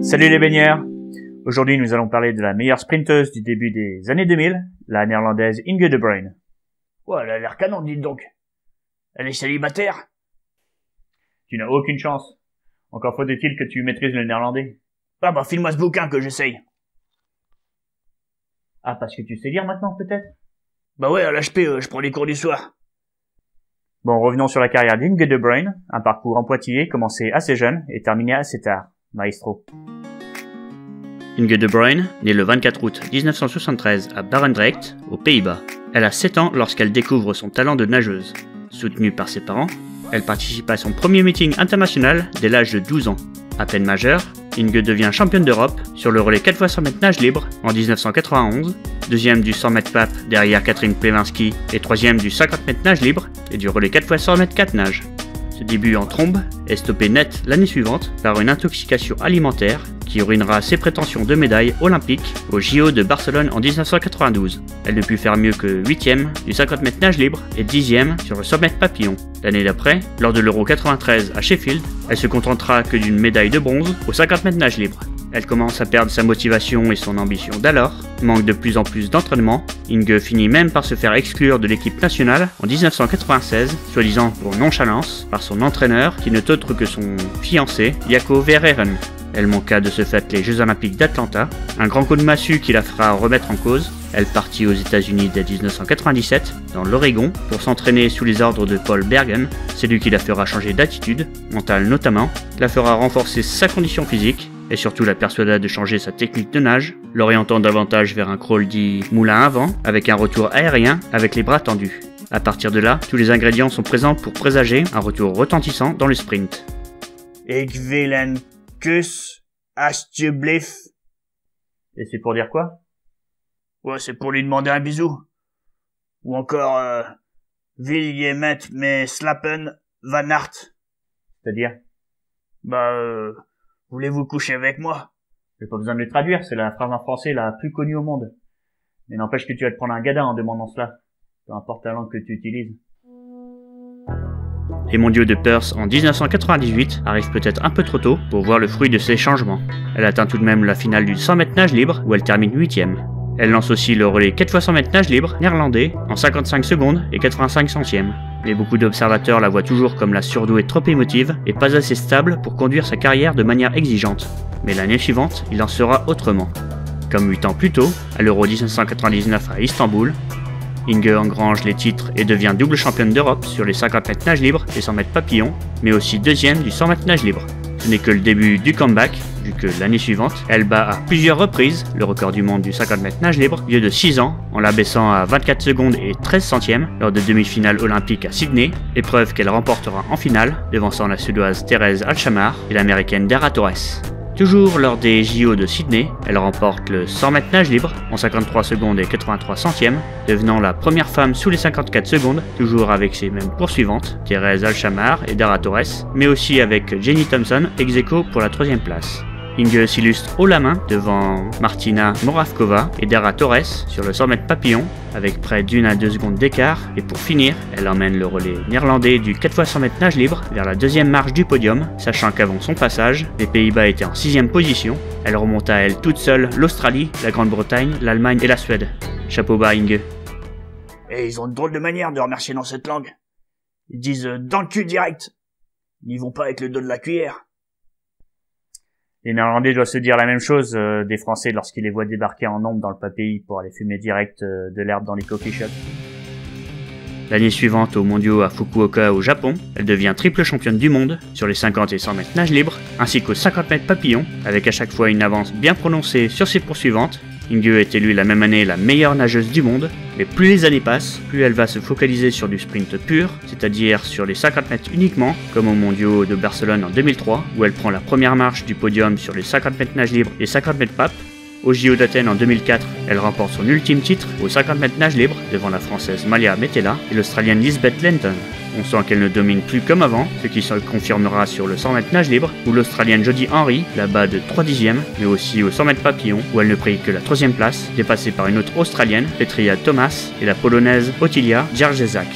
Salut les baigneurs! Aujourd'hui nous allons parler de la meilleure sprinteuse du début des années 2000, la néerlandaise Inge de Bruijn. Ouais, elle a l'air canon, dites donc. Elle est célibataire? Tu n'as aucune chance. Encore faut-il que tu maîtrises le néerlandais. Ah bah file-moi ce bouquin que j'essaye. Ah, parce que tu sais lire maintenant peut-être? Bah ouais, à l'HP, je prends les cours du soir. Bon, revenons sur la carrière d'Inge de Bruijn, un parcours en pointillé commencé assez jeune et terminé assez tard. Maestro. Inge de Bruijn naît le 24 août 1973 à Barendrecht, aux Pays-Bas. Elle a 7 ans lorsqu'elle découvre son talent de nageuse. Soutenue par ses parents, elle participe à son premier meeting international dès l'âge de 12 ans. À peine majeure, Inge devient championne d'Europe sur le relais 4x100 mètres nage libre en 1991, deuxième du 100 mètres pape derrière Catherine Plevinski et troisième du 50 mètres nage libre et du relais 4x100 mètres 4 nage. Ce début en trombe est stoppé net l'année suivante par une intoxication alimentaire qui ruinera ses prétentions de médaille olympique au JO de Barcelone en 1992. Elle ne put faire mieux que 8e du 50 mètres nage libre et 10e sur le 100 mètres papillon. L'année d'après, lors de l'Euro 93 à Sheffield, elle se contentera que d'une médaille de bronze au 50 mètres nage libre. Elle commence à perdre sa motivation et son ambition d'alors, manque de plus en plus d'entraînement. Inge finit même par se faire exclure de l'équipe nationale en 1996, soi-disant pour nonchalance, par son entraîneur qui n'est autre que son fiancé, Jaco Verheeren. Elle manqua de ce fait les Jeux Olympiques d'Atlanta, un grand coup de massue qui la fera remettre en cause. Elle partit aux États-Unis dès 1997, dans l'Oregon, pour s'entraîner sous les ordres de Paul Bergen. C'est lui qui la fera changer d'attitude, mentale notamment, la fera renforcer sa condition physique, et surtout la persuada de changer sa technique de nage, l'orientant davantage vers un crawl dit moulin à vent, avec un retour aérien avec les bras tendus. À partir de là, tous les ingrédients sont présents pour présager un retour retentissant dans le sprint. Ik wil een kus, alsjeblieft. Et c'est pour dire quoi? Ouais, c'est pour lui demander un bisou. Ou encore, wil je met me slapen vannacht? C'est-à-dire? Voulez-vous coucher avec moi? J'ai pas besoin de le traduire, c'est la phrase en français la plus connue au monde. Mais n'empêche que tu vas te prendre un gadin en demandant cela. Peu importe la langue que tu utilises. Les mondiaux de Perth en 1998 arrivent peut-être un peu trop tôt pour voir le fruit de ces changements. Elle atteint tout de même la finale du 100 mètres nage libre où elle termine 8e. Elle lance aussi le relais 4x100 mètres nage libre néerlandais en 55 secondes et 85 centièmes. Mais beaucoup d'observateurs la voient toujours comme la surdouée trop émotive et pas assez stable pour conduire sa carrière de manière exigeante. Mais l'année suivante, il en sera autrement. Comme 8 ans plus tôt, à l'Euro 1999 à Istanbul, Inge engrange les titres et devient double championne d'Europe sur les 50 mètres nage libre et 100 mètres papillon, mais aussi deuxième du 100 mètres nage libre. Ce n'est que le début du comeback, vu que l'année suivante, elle bat à plusieurs reprises le record du monde du 50 mètres nage libre, vieux de 6 ans, en l'abaissant à 24 secondes et 13 centièmes lors de demi-finale olympique à Sydney, épreuve qu'elle remportera en finale, devançant la suédoise Therese Alshammar et l'américaine Dara Torres. Toujours lors des JO de Sydney, elle remporte le 100 mètres nage libre en 53 secondes et 83 centièmes, devenant la première femme sous les 54 secondes, toujours avec ses mêmes poursuivantes, Therese Alshammar et Dara Torres, mais aussi avec Jenny Thompson, ex-aequo pour la 3e place. Inge s'illustre haut la main devant Martina Moravkova et Dara Torres sur le 100 mètres papillon, avec près d'1 à 2 secondes d'écart, et pour finir, elle emmène le relais néerlandais du 4x100 mètres nage libre vers la 2e marche du podium, sachant qu'avant son passage, les Pays-Bas étaient en 6e position. Elle remonta à elle toute seule l'Australie, la Grande-Bretagne, l'Allemagne et la Suède. Chapeau bas Inge. Et ils ont une drôle de manière de remercier dans cette langue. Ils disent dans le cul direct. Ils n'y vont pas avec le dos de la cuillère. Les Néerlandais doivent se dire la même chose des Français lorsqu'ils les voient débarquer en nombre dans le pays pour aller fumer direct de l'herbe dans les coffee shops. L'année suivante aux mondiaux à Fukuoka au Japon, elle devient triple championne du monde sur les 50 et 100 mètres nage libre, ainsi qu'aux 50 mètres papillon, avec à chaque fois une avance bien prononcée sur ses poursuivantes. Inge est élue la même année la meilleure nageuse du monde, mais plus les années passent, plus elle va se focaliser sur du sprint pur, c'est-à-dire sur les 50 mètres uniquement, comme aux mondiaux de Barcelone en 2003, où elle prend la première marche du podium sur les 50 mètres nage libre et 50 mètres pape. Au JO d'Athènes en 2004, elle remporte son ultime titre aux 50 mètres nage libre devant la française Malia Metella et l'australienne Lisbeth Lenton. On sent qu'elle ne domine plus comme avant, ce qui se confirmera sur le 100 mètres nage libre, où l'Australienne Jodie Henry la bat de 3 dixièmes, mais aussi au 100 mètres papillon, où elle ne prit que la 3e place, dépassée par une autre Australienne, Petria Thomas, et la Polonaise Otylia Jarzesak.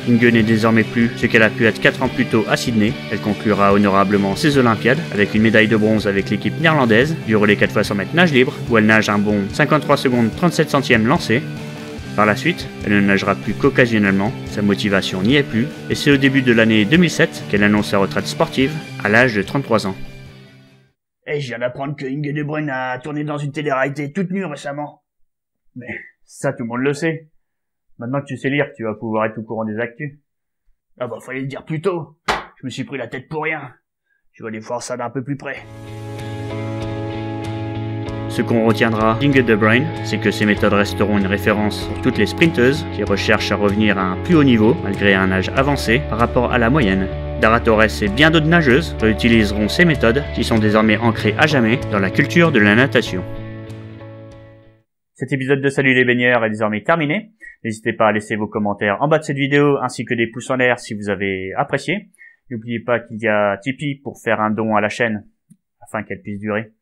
Inge n'est désormais plus ce qu'elle a pu être 4 ans plus tôt à Sydney. Elle conclura honorablement ses Olympiades avec une médaille de bronze avec l'équipe néerlandaise du relais 4 x 100 mètres nage libre où elle nage un bon 53 secondes 37 centièmes lancé. Par la suite, elle ne nagera plus qu'occasionnellement, sa motivation n'y est plus, et c'est au début de l'année 2007 qu'elle annonce sa retraite sportive à l'âge de 33 ans. Et je viens d'apprendre que Inge de Bruyne a tourné dans une télé-réalité toute nue récemment. Mais ça, tout le monde le sait. Maintenant que tu sais lire, tu vas pouvoir être au courant des actus. Ah bah fallait le dire plus tôt. Je me suis pris la tête pour rien. Je vais aller voir ça d'un peu plus près. Ce qu'on retiendra d'Inge de Bruyne, c'est que ses méthodes resteront une référence pour toutes les sprinteuses qui recherchent à revenir à un plus haut niveau malgré un âge avancé par rapport à la moyenne. Dara Torres et bien d'autres nageuses réutiliseront ces méthodes qui sont désormais ancrées à jamais dans la culture de la natation. Cet épisode de Salut les baigneurs est désormais terminé. N'hésitez pas à laisser vos commentaires en bas de cette vidéo ainsi que des pouces en l'air si vous avez apprécié. N'oubliez pas qu'il y a Tipeee pour faire un don à la chaîne afin qu'elle puisse durer.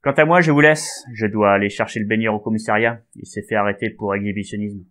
Quant à moi, je vous laisse. Je dois aller chercher le baigneur au commissariat. Il s'est fait arrêter pour exhibitionnisme.